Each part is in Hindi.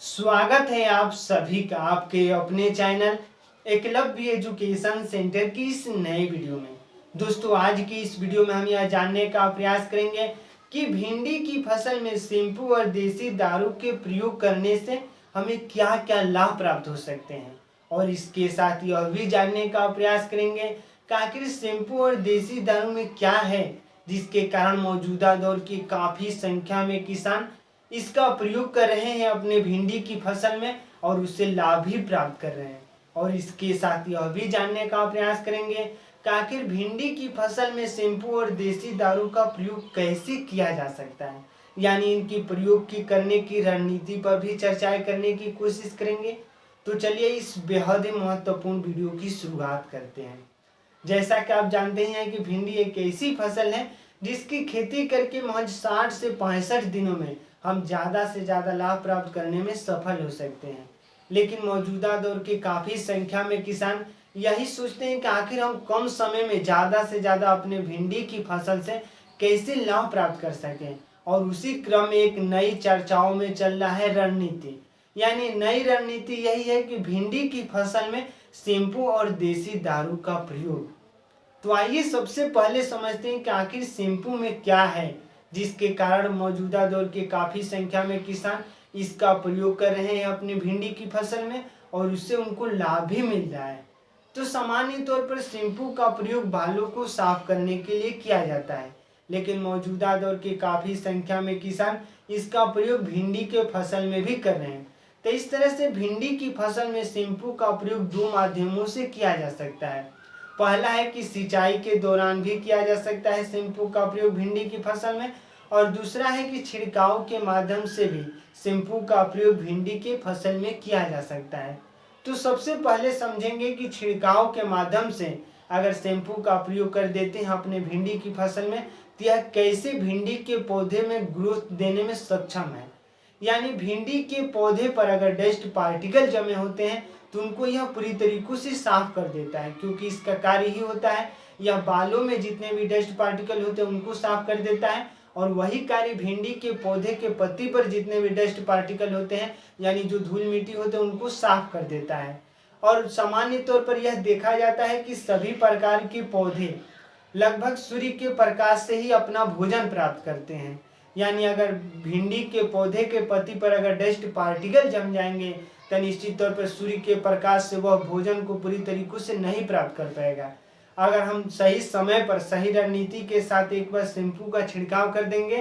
स्वागत है आप सभी का आपके अपने चैनल एकलव्य एजुकेशन सेंटर की इस नए वीडियो में। दोस्तों, आज की इस वीडियो में हम यह जानने का प्रयास करेंगे कि भिंडी की फसल में शैम्पू और देसी दारू के प्रयोग करने से हमें क्या क्या लाभ प्राप्त हो सकते हैं, और इसके साथ यह भी जानने का प्रयास करेंगे कि आखिर शैम्पू और देसी दारू में क्या है जिसके कारण मौजूदा दौर की काफ़ी संख्या में किसान इसका प्रयोग कर रहे हैं अपने भिंडी की फसल में और उससे लाभ भी प्राप्त कर रहे हैं। और इसके साथ यह भी जानने का प्रयास करेंगे कि आखिर भिंडी की फसल में शैम्पू और देसी दारू का प्रयोग कैसे किया जा सकता है, यानी इनकी प्रयोग की करने की रणनीति पर भी चर्चाएं करने की कोशिश करेंगे। तो चलिए इस बेहद ही महत्वपूर्ण वीडियो की शुरुआत करते हैं। जैसा कि आप जानते हैं कि भिंडी एक ऐसी फसल है जिसकी खेती करके महज 60 से 65 दिनों में हम ज़्यादा से ज़्यादा लाभ प्राप्त करने में सफल हो सकते हैं। लेकिन मौजूदा दौर के काफ़ी संख्या में किसान यही सोचते हैं कि आखिर हम कम समय में ज़्यादा से ज़्यादा अपने भिंडी की फसल से कैसे लाभ प्राप्त कर सकें, और उसी क्रम में एक नई चर्चाओं में चल रहा है रणनीति। यानी नई रणनीति यही है कि भिंडी की फसल में शैम्पू और देसी दारू का प्रयोग। तो आइए सबसे पहले समझते हैं कि आखिर शैम्पू में क्या है जिसके कारण मौजूदा दौर के काफ़ी संख्या में किसान इसका प्रयोग कर रहे हैं अपनी भिंडी की फसल में और उससे उनको लाभ भी मिल रहा है। तो सामान्य तौर पर शैम्पू का प्रयोग बालों को साफ करने के लिए किया जाता है, लेकिन मौजूदा दौर के काफ़ी संख्या में किसान इसका प्रयोग भिंडी के फसल में भी कर रहे हैं। तो इस तरह से भिंडी की फसल में शैम्पू का प्रयोग दो माध्यमों से किया जा सकता है। पहला है कि सिंचाई के दौरान भी किया जा सकता है शैम्पू का प्रयोग भिंडी की फसल में, और दूसरा है कि छिड़काव के माध्यम से भी शैम्पू का प्रयोग भिंडी के फसल में किया जा सकता है। तो सबसे पहले समझेंगे कि छिड़काव के माध्यम से अगर शैम्पू का प्रयोग कर देते हैं अपने भिंडी की फसल में तो यह कैसे भिंडी के पौधे में ग्रोथ देने में सक्षम है। यानी भिंडी के पौधे पर अगर डस्ट पार्टिकल जमे होते हैं तो उनको यह पूरी तरीकों से साफ कर देता है, क्योंकि इसका कार्य ही होता है यह बालों में जितने भी डस्ट पार्टिकल होते हैं उनको साफ कर देता है, और वही कार्य भिंडी के पौधे के पत्ती पर जितने भी डस्ट पार्टिकल होते हैं यानी जो धूल मिट्टी होते हैं उनको साफ कर देता है। और सामान्य तौर पर यह देखा जाता है कि सभी प्रकार के पौधे लगभग सूर्य के प्रकाश से ही अपना भोजन प्राप्त करते हैं। यानी अगर भिंडी के पौधे के पत्ती पर अगर डस्ट पार्टिकल जम जाएंगे तो निश्चित तौर पर सूर्य के प्रकाश से वह भोजन को पूरी तरीकों से नहीं प्राप्त कर पाएगा। अगर हम सही समय पर सही रणनीति के साथ एक बार शैम्पू का छिड़काव कर देंगे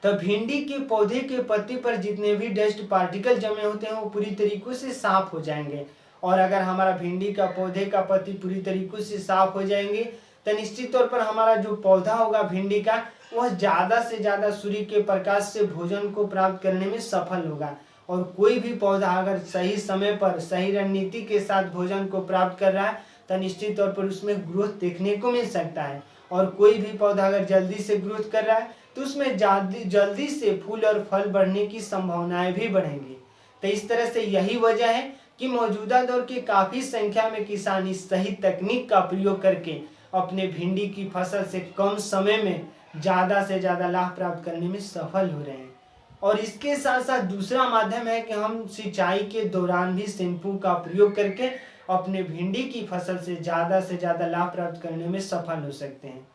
तो भिंडी के पौधे के पत्ती पर जितने भी डस्ट पार्टिकल जमे होते हैं वो पूरी तरीकों से साफ हो जाएंगे। और अगर हमारा भिंडी का पौधे का पत्ती पूरी तरीकों से साफ हो जाएंगे तो निश्चित तौर पर हमारा जो पौधा होगा भिंडी का वह ज़्यादा से ज़्यादा सूर्य के प्रकाश से भोजन को प्राप्त करने में सफल होगा। और कोई भी पौधा अगर सही समय पर सही रणनीति के साथ भोजन को प्राप्त कर रहा है तो निश्चित तौर पर उसमें ग्रोथ देखने को मिल सकता है। और कोई भी पौधा अगर जल्दी से ग्रोथ कर रहा है तो उसमें जल्दी से फूल और फल बढ़ने की संभावनाएं भी बढ़ेंगी। तो इस तरह से यही वजह है कि मौजूदा दौर के काफ़ी संख्या में किसान इस सही तकनीक का प्रयोग करके अपने भिंडी की फसल से कम समय में ज़्यादा से ज़्यादा लाभ प्राप्त करने में सफल हो रहे हैं। और इसके साथ साथ दूसरा माध्यम है कि हम सिंचाई के दौरान भी शैम्पू का प्रयोग करके अपने भिंडी की फसल से ज़्यादा लाभ प्राप्त करने में सफल हो सकते हैं।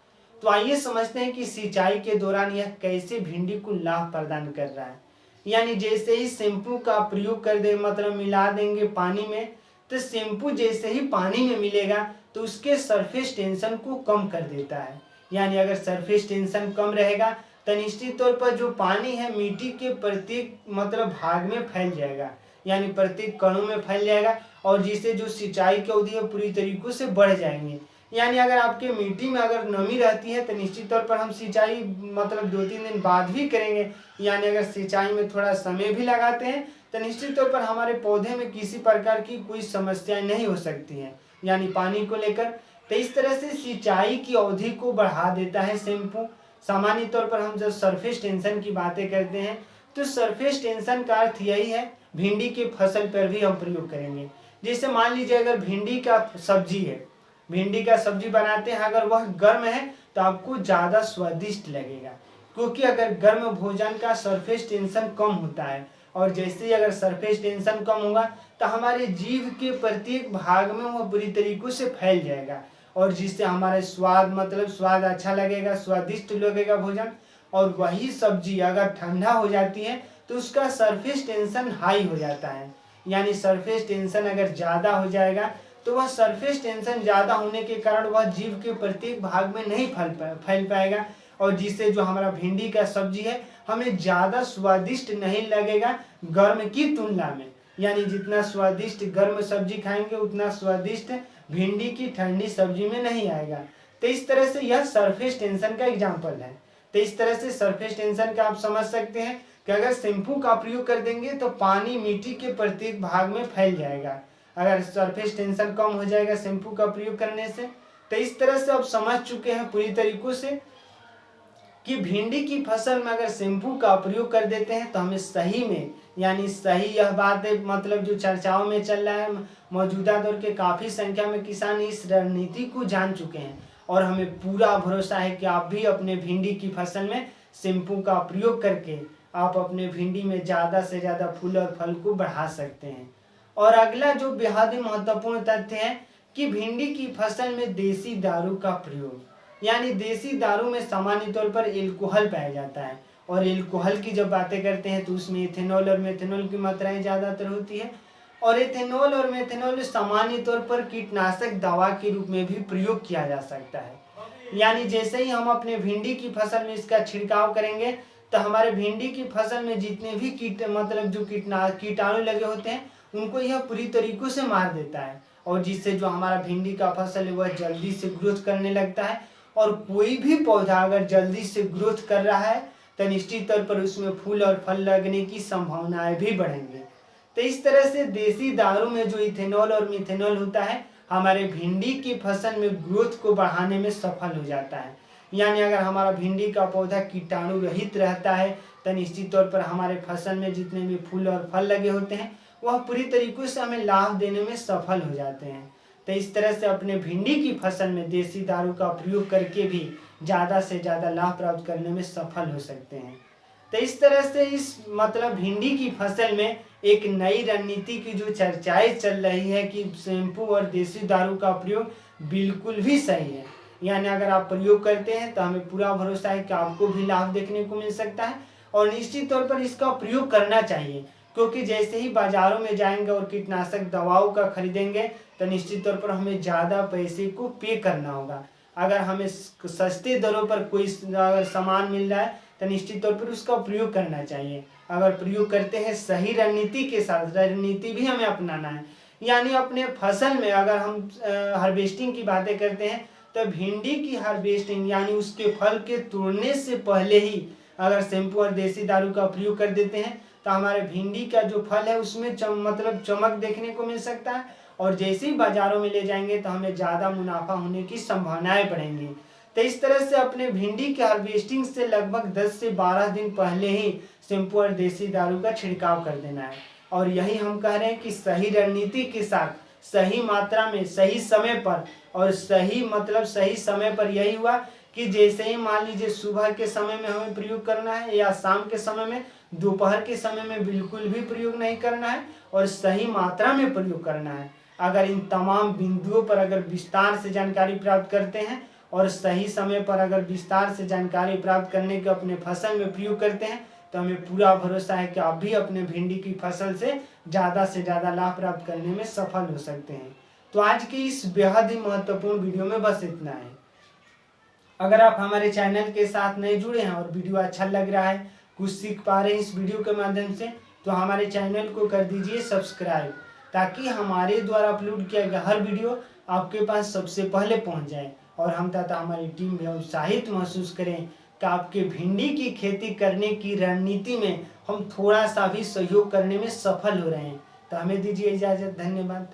तो आइए समझते हैं कि सिंचाई के दौरान यह कैसे भिंडी को लाभ प्रदान कर रहा है। यानी जैसे ही शैम्पू का प्रयोग कर दे मतलब मिला देंगे पानी में, तो शैम्पू जैसे ही पानी में मिलेगा तो उसके सरफेस टेंशन को कम कर देता है। यानी अगर सरफेस टेंशन कम रहेगा तो निश्चित तौर पर जो पानी है मिट्टी के प्रत्येक भाग में फैल जाएगा, यानी प्रत्येक कणों में फैल जाएगा, और जिससे जो सिंचाई की अवधि है पूरी तरीकों से बढ़ जाएंगे। यानी अगर आपके मिट्टी में अगर नमी रहती है तो निश्चित तौर पर हम सिंचाई 2-3 दिन बाद भी करेंगे। यानी अगर सिंचाई में थोड़ा समय भी लगाते हैं तो निश्चित तौर पर हमारे पौधे में किसी प्रकार की कोई समस्याएं नहीं हो सकती हैं, यानी पानी को लेकर। तो इस तरह से सिंचाई की अवधि को बढ़ा देता है शैम्पू। सामान्य तौर पर हम जब सरफेस टेंशन की बातें करते हैं तो सरफेस टेंशन का अर्थ यही है भिंडी के फसल पर भी हम प्रयोग करेंगे। जैसे मान लीजिए अगर भिंडी का सब्जी है, भिंडी का सब्जी बनाते हैं, अगर वह गर्म है तो आपको ज़्यादा स्वादिष्ट लगेगा, क्योंकि अगर गर्म भोजन का सरफेस टेंशन कम होता है और जैसे ही अगर सरफेस टेंशन कम होगा तो हमारे जीभ के प्रत्येक भाग में वह बुरी तरीकों से फैल जाएगा, और जिससे हमारा स्वाद स्वाद अच्छा लगेगा, स्वादिष्ट लगेगा भोजन। और वही सब्जी अगर ठंडा हो जाती है तो उसका सरफेस टेंशन हाई हो जाता है, यानी सरफेस टेंशन अगर ज़्यादा हो जाएगा तो वह सरफेस टेंशन ज़्यादा होने के कारण वह जीभ के प्रत्येक भाग में नहीं फैल पाएगा, और जिससे जो हमारा भिंडी का सब्जी है हमें ज़्यादा स्वादिष्ट नहीं लगेगा गर्म की तुलना में। यानी जितना स्वादिष्ट गर्म सब्जी खाएंगे उतना स्वादिष्ट भिंडी की ठंडी सब्जी में नहीं आएगा। तो इस तरह से यह सरफेस टेंशन का एग्जाम्पल है। तो इस तरह से सरफेस टेंशन का आप समझ सकते हैं कि अगर शैम्पू का प्रयोग कर देंगे तो पानी मिट्टी के प्रत्येक भाग में फैल जाएगा, अगर सरफेस टेंशन कम हो जाएगा शैम्पू का प्रयोग करने से। तो इस तरह से आप समझ चुके हैं पूरी तरीकों से कि भिंडी की फसल में अगर शैम्पू का प्रयोग कर देते हैं तो हमें सही में, यानी सही यह बात है जो चर्चाओं में चल रहा है, मौजूदा दौर के काफ़ी संख्या में किसान इस रणनीति को जान चुके हैं, और हमें पूरा भरोसा है कि आप भी अपने भिंडी की फसल में शैम्पू का प्रयोग करके आप अपने भिंडी में ज़्यादा से ज़्यादा फूल और फल को बढ़ा सकते हैं। और अगला जो बेहद ही महत्वपूर्ण तथ्य है कि भिंडी की फसल में देसी दारू का प्रयोग, यानी देसी दारू में सामान्य तौर पर एल्कोहल पाया जाता है, और एल्कोहल की जब बातें करते हैं तो उसमें इथेनॉल और मेथेनॉल की मात्राएं ज़्यादातर होती है, और इथेनॉल और मेथेनॉल सामान्य तौर पर कीटनाशक दवा के रूप में भी प्रयोग किया जा सकता है। यानी जैसे ही हम अपने भिंडी की फसल में इसका छिड़काव करेंगे तो हमारे भिंडी की फसल में जितने भी कीटाणु लगे होते हैं उनको यह पूरी तरीकों से मार देता है, और जिससे जो हमारा भिंडी का फसल है वह जल्दी से ग्रोथ करने लगता है। और कोई भी पौधा अगर जल्दी से ग्रोथ कर रहा है तो निश्चित तौर पर उसमें फूल और फल लगने की संभावनाएं भी बढ़ेंगी। तो इस तरह से देसी दारू में जो इथेनॉल और मिथेनॉल होता है हमारे भिंडी की फसल में ग्रोथ को बढ़ाने में सफल हो जाता है। यानी अगर हमारा भिंडी का पौधा कीटाणु रहित रहता है तो निश्चित तौर पर हमारे फसल में जितने भी फूल और फल लगे होते हैं वह पूरी तरीकों से हमें लाभ देने में सफल हो जाते हैं। तो इस तरह से अपने भिंडी की फसल में देसी दारू का प्रयोग करके भी ज़्यादा से ज़्यादा लाभ प्राप्त करने में सफल हो सकते हैं। तो इस तरह से इस भिंडी की फसल में एक नई रणनीति की जो चर्चाएं चल रही है कि शैम्पू और देसी दारू का प्रयोग बिल्कुल भी सही है। यानी अगर आप प्रयोग करते हैं तो हमें पूरा भरोसा है कि आपको भी लाभ देखने को मिल सकता है, और निश्चित तौर पर इसका प्रयोग करना चाहिए, क्योंकि जैसे ही बाजारों में जाएंगे और कीटनाशक दवाओं का खरीदेंगे तो निश्चित तौर पर हमें ज़्यादा पैसे को पे करना होगा। अगर हमें सस्ते दरों पर कोई अगर सामान मिल रहा है तो निश्चित तौर पर उसका प्रयोग करना चाहिए। अगर प्रयोग करते हैं सही रणनीति के साथ, रणनीति भी हमें अपनाना है, यानी अपने फसल में अगर हम हार्वेस्टिंग की बातें करते हैं तो भिंडी की हार्वेस्टिंग यानी उसके फल के तोड़ने से पहले ही अगर शैम्पू और देसी दारू का प्रयोग कर देते हैं तो हमारे भिंडी का जो फल है उसमें चमक देखने को मिल सकता है, और जैसे ही बाजारों में ले जाएंगे तो हमें ज़्यादा मुनाफा होने की संभावनाएं बढ़ेंगी। तो इस तरह से अपने भिंडी के हार्वेस्टिंग से लगभग 10 से 12 दिन पहले ही शैम्पू और देसी दारू का छिड़काव कर देना है। और यही हम कह रहे हैं कि सही रणनीति के साथ सही मात्रा में सही समय पर, और सही समय पर यही हुआ कि जैसे ही मान लीजिए सुबह के समय में हमें प्रयोग करना है या शाम के समय में, दोपहर के समय में बिल्कुल भी प्रयोग नहीं करना है, और सही मात्रा में प्रयोग करना है। अगर इन तमाम बिंदुओं पर अगर विस्तार से जानकारी प्राप्त करते हैं और सही समय पर अगर विस्तार से जानकारी प्राप्त करने के अपने फसल में प्रयोग करते हैं तो हमें पूरा भरोसा है कि आप भी अपने भिंडी की फसल से ज़्यादा लाभ प्राप्त करने में सफल हो सकते हैं। तो आज की इस बेहद ही महत्वपूर्ण वीडियो में बस इतना है। अगर आप हमारे चैनल के साथ नए जुड़े हैं और वीडियो अच्छा लग रहा है, कुछ सीख पा रहे हैं इस वीडियो के माध्यम से, तो हमारे चैनल को कर दीजिए सब्सक्राइब, ताकि हमारे द्वारा अपलोड किया गया हर वीडियो आपके पास सबसे पहले पहुंच जाए, और हम तथा हमारी टीम भी उत्साहित महसूस करें कि आपके भिंडी की खेती करने की रणनीति में हम थोड़ा सा भी सहयोग करने में सफल हो रहे हैं। तो हमें दीजिए इजाज़त। धन्यवाद।